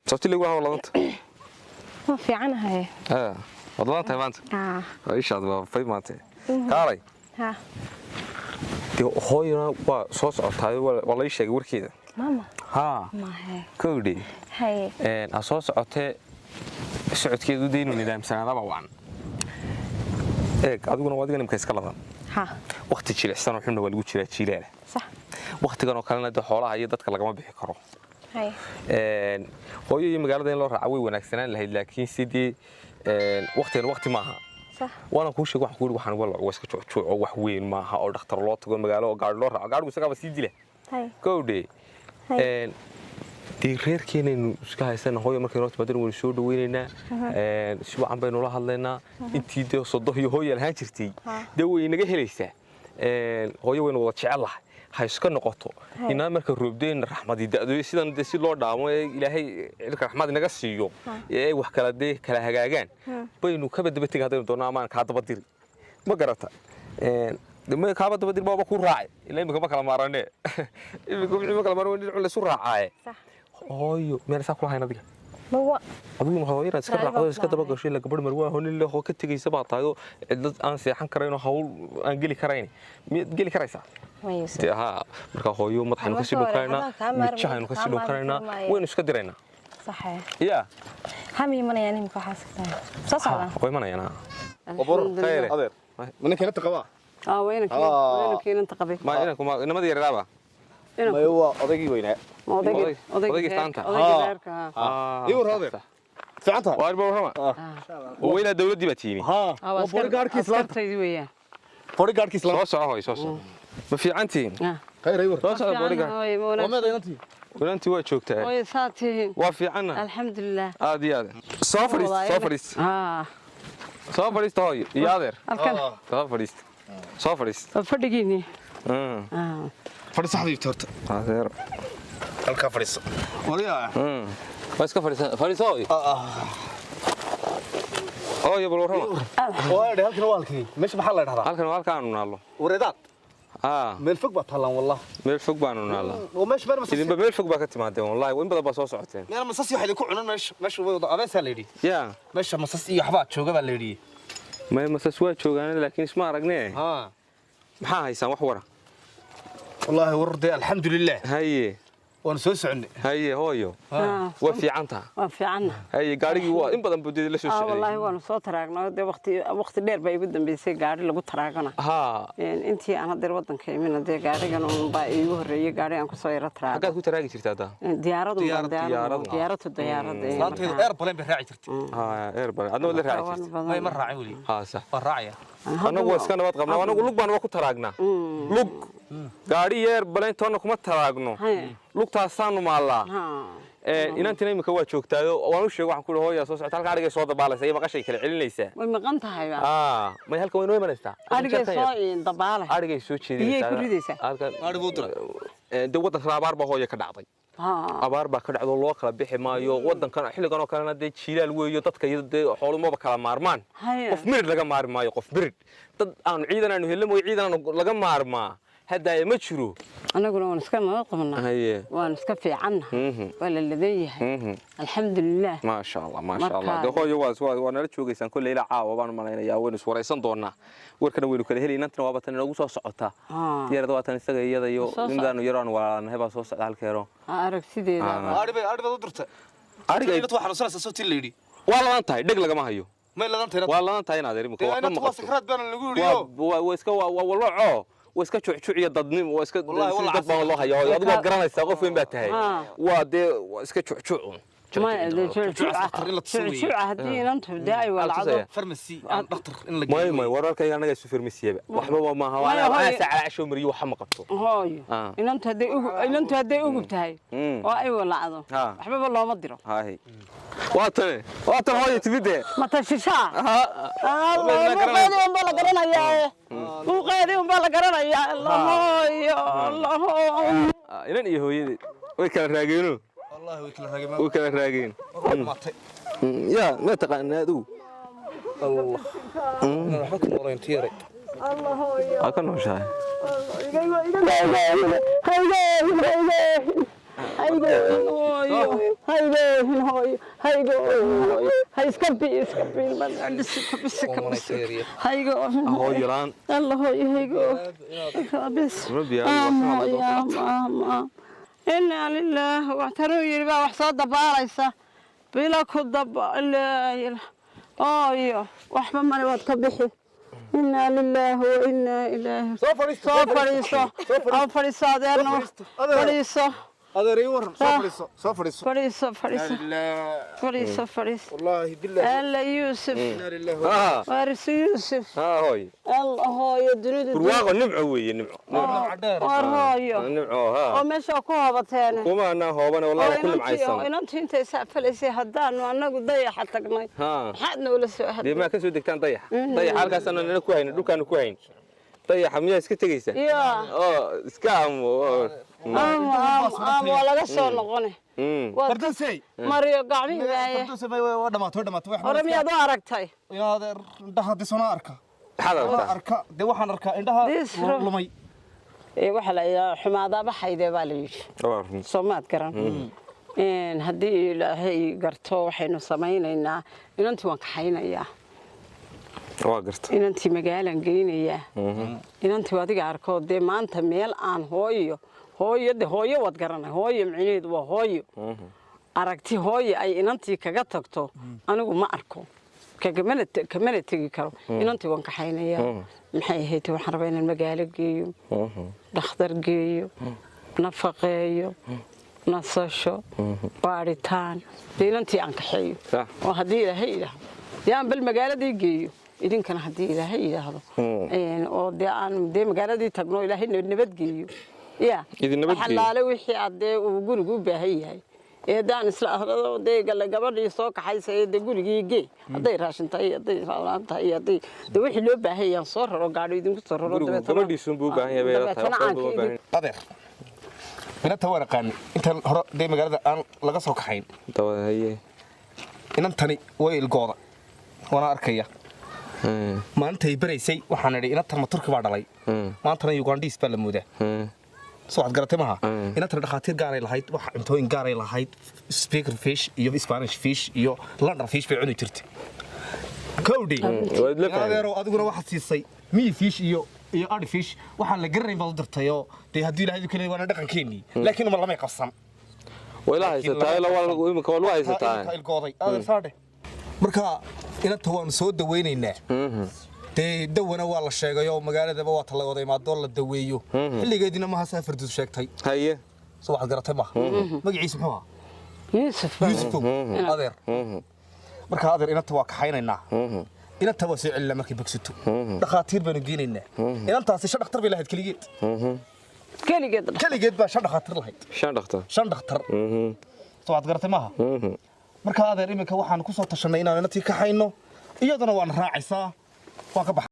صوتي اللي يقولها والله أنت ما في عنها هي والله أنت ما أنت إيش هذا في ما أنت كاري ها هوي أنا صوص عطاي والله إيش يقول كذا ماما ها ما هي كودي هي أصوص عطاي سعود كذا دينو ندام سنة ربع وعن أدونا وادينا مكيس كلام ها وقت تشيل إحسان وحنا والجود تشيله صح وقت كانوا كلنا ده حوالها هي دتك لقما بيحكروا هي هوي مقالة لو رعوي ونكسنان لهي لكن سيدي وقت معها صح وانا كل شيء واحد waxaan walaal waa iska joog oo wax weyn ma aha oo dhakhtar loo tago magaalo gaar loo raaco gaarku isaga basi dile هي goode tii reerkeenaynu iska haysana hooyo markay noo timaadeen wuu soo dhaweynayna si wacan baynu la hadlaynaa intii de sodo iyo hooyo lahaan jirtay de way naga helaysaa hooyo waynu wada jecelahay ha iska noqoto inaa marka roobdeen raxmadi daado sidan de si loo dhaamo ilaahay ilka raxmad naga siiyo ee wax kala de kala hagaagaan baynu ka badba tagaadeen doonaa amaan ka daba diri ma garata dama ka daba diri baba ku raacay ilaa imika ma kala maarane imika ma kala maarane la soo raacay صح hooyo meel saa kula haynadiga هو adigu hooyada iska raacdo iska daba gashay la gabadh marwaa honin leh oo ka tagaysa baa taado cid aan seexan karayno hawl aan geli karayn mid geli karaysa ويس ها marka hooyo madaxaynu ka sii dhukarayna midjahaynu ka sii dhukarayna waynu iska dirayna صحيح ya همي من يعني مكو حاسبتها صصعدا way manayna وبر خير هذا من كان تقبا وينك انت قبي ma ina kuma inamada yareeba ما هو أضيقي وينه odaygi taanta يور هذا فعنتها waa arba warama oo ila dawladii baatiini ها وبر قارك إسلام وياه بر قارك إسلام soo soco hooy soo soco ma fiicantiin خير يور soo soco bariga وما دينتي wilantii waa joogtaa way saatihin waa fiicanna alxamdulillah aad iyo aad soo fadhiis soo fadhiista hooy iyo adeer halkan soo fadhiista fadhigiini فرس صاحبي تورت adeer halka fariiso wariya waa iska fadhiisoo hooyo bal warama waa halkan walkii meesh maxaa la dhahdaa halkan halkaanu naalo wareedaad meel fog baa talan wallah meel fog baanu naala oo meesh meel masas idinba meel fog baa ka timaadeen wallahi in badan baa soo socoteen meel masas waxay ku cunan meesh wada abeesa leeydi ya meesha masas iyo waxba jooga baa leeydi ma masas waa joogaan laakiin isma aragnee maxaa haysaan wax wara wallahi warday alxamdulillah haye waan soo socnay haye hooyo waa fiicanta waa fiicanna haye gaarigii waa in badan budada la soo socday wallahi waan soo taraagnaa de waqti dheer bay igu dambeysay gaari lagu taraagana intii aan hadda wadanka imina de gaarigan oo baa igu horeeyay gaari aan ku soo yara taraago hagaad ku taraagi jirtaa daa diyaaradu laanteedu airplane bay raaci jirtay airplane adoo la raaci jirtay ay ma raacin wali sax waa raacaya anagu iska nabad qabnaa anagu lug baan ku taraagnaa lug gaari airplane toona kuma taraagno lugtaasaanu maalaa inantina imika waa joogtaayo waan u sheegay waxaan ku hooyaa soo socota halka arigay soo dabaalaysa maqashay kala celinaysaa way maqan tahay may halka way noo imanaysaa arigay soo dabaalay arigay soo jeedinaysaa ku ridaysaa halka arigu dira de wadanka abaar baa hooya ka dhacday abaar baa ka dhacdo loo kala bixi maayo wadankan xilligan oo kalena de jiilaal weeyo dadka iyo de xoolumoba kala maarmaan qof mirid laga maarmi maayo qof mirid dad aan ciidan aanu helmo ciidan laga maarmaa هذا ما تشرو أنا أقول أنا سكان ما قمنا وأنا سكان في عنها ولا الذي الحمد لله ما شاء الله ما شاء الله ده هو يواز وأنا لا تشوفي سان كل ليلة عاوة وأنا ما يا وين سواري صندوقنا وركنا وينو كله هلي نتنا وابتنا نقول صوص عطا يا رضوات نستجي يدا يو نمدانو يران ولا نهبا صوص على الكيرو أعرف سيدي أعرف ضرت أعرف إيه تروح رسالة صوتي الليدي والله أنت هاي دقلة ما هيو ما إلا أنت والله أنت هنا داري مكوا أنا تواصل كرات بين اللي يقولوا ويسكوا والله واسكا شوعيه ضدنيم واسكا dad baa loo hayaa adigu waad garanaysaa qof weyn baa tahay waa de iska shuuc ما شوع هدي أنت داعي ولا عضو فرمسي دكتور إن لك ما وراك أنا جالس في فرمسية وحبا ما هو أنا ساعة 10 مريو وحمقته هاي إن أنت هدي أوجبتهاي وأي ولا عضو حبا والله ما أدري هاي واتن هاي تبدأ ما تشيشا الله مو قادي ولا قرنا يا مو قادي ولا قرنا يا الله يا الله إلين يهوي ويكل راجينه والله وكلا راجين يا ما تقنا ذو الله أنا حكم ورين تيري الله يا أكن وش هاي هايجو هايسكبي هايجو هو يلان الله هايجو بس ربي إنا لله واحتروا يربا وحصاد دباريسا بلا كدب إلا أيوه وحبا ما نود كبحي إنا لله وإنا إليه فريسة ديرنا فريسة هذا ريور فريسة والله بالله الله يوسف إنا لله وارث يوسف هاي الله يدري برواقه نمعوي نمعو ورايو نمعو ومشى كوبتين وما أنا هوبنا والله كل معيسان inantii intay saafalaysay haddaanu anagu dayaxa tagnay maxaadna ula soo hadii ma ka soo degtaan dayax halkaas aan ku hayno dhulkaan ku hayn dayaxa miyaa iska tagaysa iska ama laga soo noqonay fardansay mariyo gacmihii fardansay waa dhamaatay hore miyaad u aragtay inaad indhaha disona arka arka de waxaan arkaa indhaha lumay waxa la xumaada baxayde baa la yiri Soomaad garan haddii ilaahay garto waxaynu samaynaynaa inantii waan ka haynayaa waa garta inantii magaalan geynayaa inantii adiga arko de maanta meel aan hooyo wad garanay hooyo micneedu waa hooyo aragti hooyo ay inantii kaga tagto anigu ma arko kamana tegi karo inantii waan ka haynayaa maxay ahayd waxaan rabaa inaan magaalo geeyo dhakhtar geeyo nafaqeeyo nasasho baaritaan inantii aan kaxeeyo oo haddii ilaahay yidhaahdo dee aan bal magaaladii geeyo idinkana haddii ilaahay yidhaahdo oo dee aan dee magaaladii tagno ilaahay nabadgeeyo ya xalaale wixii aad dee uu gurigu u baahan yahay daan isla ahrado dee gabadhii soo kaxaysay dee gurigii gee hadday raashintahay hadday raalaantahay hadday dee wixii loo baahan yahay soo raro gaadho idinku soo raro gabadhiisun buu baahan yahay adeer inanta waan aqaan intaan hore dee magaalada aan laga soo kaxayn inantani way ilgooda waana arkaya maalintay baraysay waxaan idhi inantan ma turki baa dhalay maantana ugandhiis baa la moodaa soo waxaad garatay maaha inantan dhakhaatiir gaaray lahayd wax cuntooyin gaaray lahayd speaker fish iyo spanish fish iyo london fish bay cuni jirtay kowdhi adeero adiguna waxaad siisay mii fish iyo adi fish waxaan la garanayn baad u dirtayoo dee haddii ilaahay kale waana dhaqankeennii laakiin uma lamay qabsan wayla haysataa imika waa lagu haysataa ilgooday adeer saadhe marka inanta waanu soo dawaynaynaa dee dawana waa la sheegay oo magaaladaba waa talagooday maadoo la daweeyo xilligeedina maha saafardus sheegtay haye soo waxaad garatay maaha magaciisa muxuu ahaa yuusufow adeer marka adeer inanta waa kaxaynaynaa inanta waa soo celinaa markay bogsato dhakhaatiir baanu geynaynaa inantaasi 5 dhakhtar bay lahayd keligeed baa 5 dhakhtar lahayd 5 dhakhtar soo waxaad garatay maaha marka adeer iminka waxaan ku soo tashanay inaan inantii kaxayno iyadana waan raacaysaa waan ka